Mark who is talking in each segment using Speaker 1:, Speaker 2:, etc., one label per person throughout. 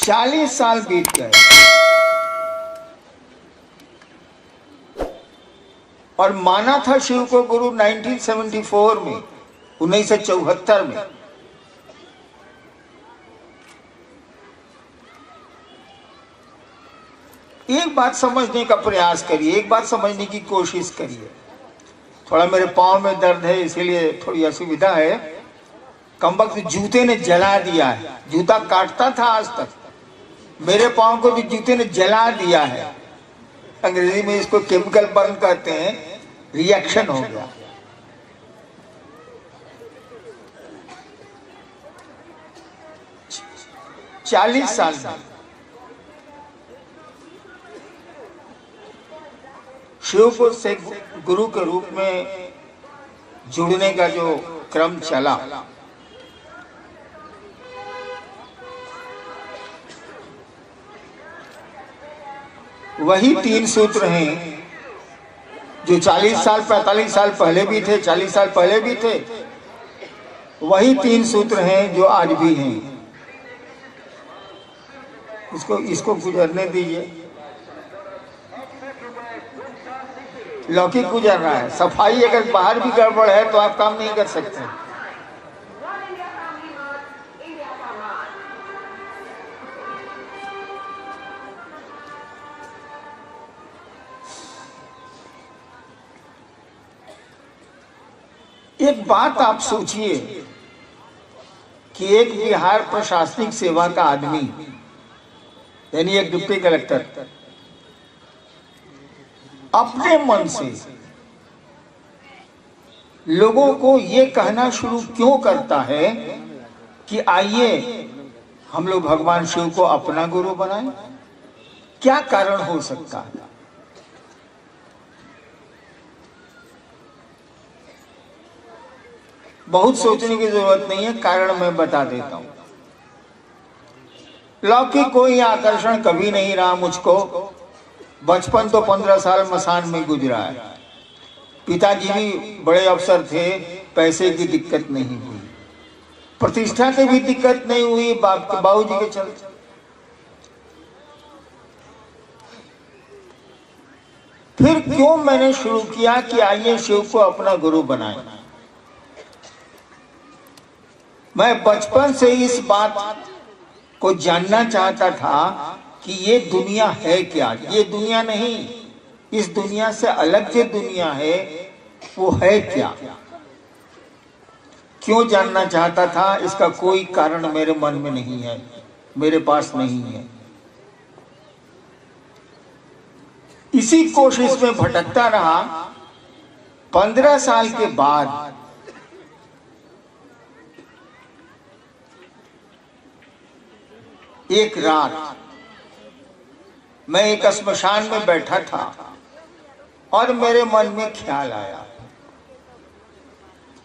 Speaker 1: 40 साल बीत गए और माना था शिव को गुरु 1974 में, 1974 में। एक बात समझने का प्रयास करिए, एक बात समझने की कोशिश करिए। थोड़ा मेरे पाँव में दर्द है इसीलिए थोड़ी असुविधा है। कमबख्त जूते ने जला दिया है, जूता काटता था आज तक, मेरे पाँव को भी जूते ने जला दिया है। अंग्रेजी में इसको केमिकल बर्न कहते हैं, रिएक्शन हो गया। चालीस साल में शिव को से गुरु के रूप में जुड़ने का जो क्रम चला, वही 3 सूत्र हैं जो 40 साल 45 साल पहले भी थे, 40 साल पहले भी थे। वही 3 सूत्र हैं जो आज भी हैं। इसको गुजरने दीजिए। लौकिक गुजर रहा है। सफाई अगर बाहर भी गड़बड़ है तो आप काम नहीं कर सकते। एक बात आप सोचिए कि एक बिहार प्रशासनिक सेवा का आदमी, यानी एक डिप्टी कलेक्टर, अपने मन से लोगों को ये कहना शुरू क्यों करता है कि आइए हम लोग भगवान शिव को अपना गुरु बनाएं? क्या कारण हो सकता है? बहुत सोचने की जरूरत नहीं है, कारण मैं बता देता हूं। लौकिक कोई आकर्षण कभी नहीं रहा मुझको। बचपन तो 15 साल मसान में गुजरा है। पिताजी भी बड़े अफसर थे, पैसे की दिक्कत नहीं हुई, प्रतिष्ठा की भी दिक्कत नहीं हुई बाबूजी के चलते। फिर क्यों मैंने शुरू किया कि आइए शिव को अपना गुरु बनाएं। मैं बचपन से इस बात को जानना चाहता था कि ये दुनिया है क्या। ये दुनिया नहीं, इस दुनिया से अलग जो दुनिया है वो है क्या। क्यों जानना चाहता था, इसका कोई कारण मेरे मन में नहीं है, मेरे पास नहीं है। इसी कोशिश में भटकता रहा। 15 साल के बाद एक रात मैं एक श्मशान में बैठा था और मेरे मन में ख्याल आया।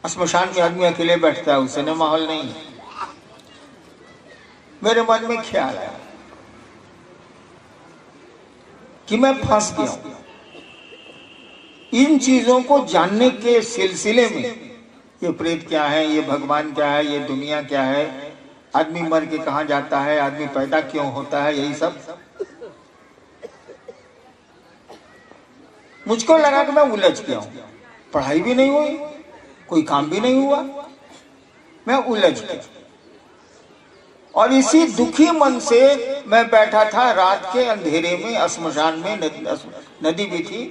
Speaker 1: श्मशान में आदमी अकेले बैठता है, उससे न माहौल नहीं है। मेरे मन में ख्याल आया कि मैं फंस गया हूं। इन चीजों को जानने के सिलसिले में, ये प्रेत क्या है, ये भगवान क्या है, ये दुनिया क्या है, आदमी मर के कहां जाता है, आदमी पैदा क्यों होता है, यही सब मुझको लगा कि मैं उलझ गया हूं। पढ़ाई भी नहीं हुई, कोई काम भी नहीं हुआ, मैं उलझ गया। और इसी दुखी मन से मैं बैठा था रात के अंधेरे में श्मशान में। नदी भी थी।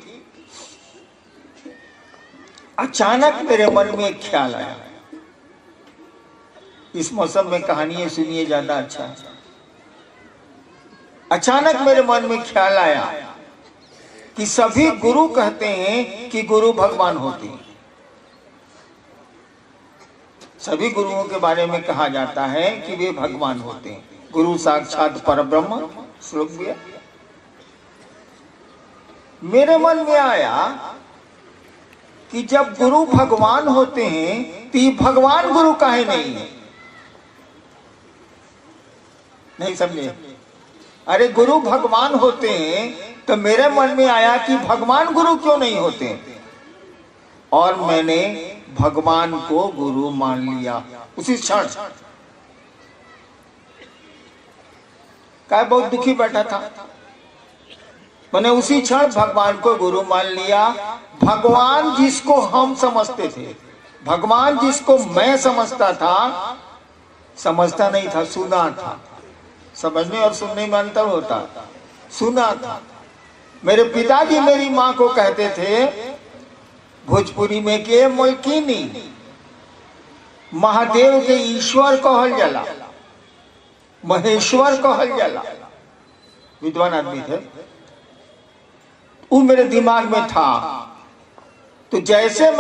Speaker 1: अचानक मेरे मन में एक ख्याल आया। इस मौसम में कहानियां सुनिए, ज्यादा अच्छा है। अचानक मेरे मन में ख्याल आया कि सभी गुरु कहते हैं कि गुरु भगवान होते हैं। सभी गुरुओं के बारे में कहा जाता है कि वे भगवान होते हैं। गुरु साक्षात परब्रह्म श्लोक दिया। मेरे मन में आया कि जब गुरु भगवान होते हैं तो ये भगवान गुरु काहे नहीं है? नहीं समझे? अरे गुरु भगवान होते हैं तो मेरे मन में आया कि भगवान गुरु क्यों नहीं होते? और मैंने भगवान को गुरु मान लिया उसी क्षण। क्या बहुत दुखी बैठा था। मैंने उसी क्षण भगवान को गुरु मान लिया। भगवान जिसको हम समझते थे, भगवान जिसको मैं समझता था, समझता नहीं था, सुना था। समझने और सुनने में अंतर होता। सुना था। मेरे पिताजी मेरी माँ को कहते थे भोजपुरी में के मोलकीनी, महादेव के ईश्वर कहल जाला, महेश्वर कहल जाला। विद्वान आदमी थे। वो मेरे दिमाग में था। तो जैसे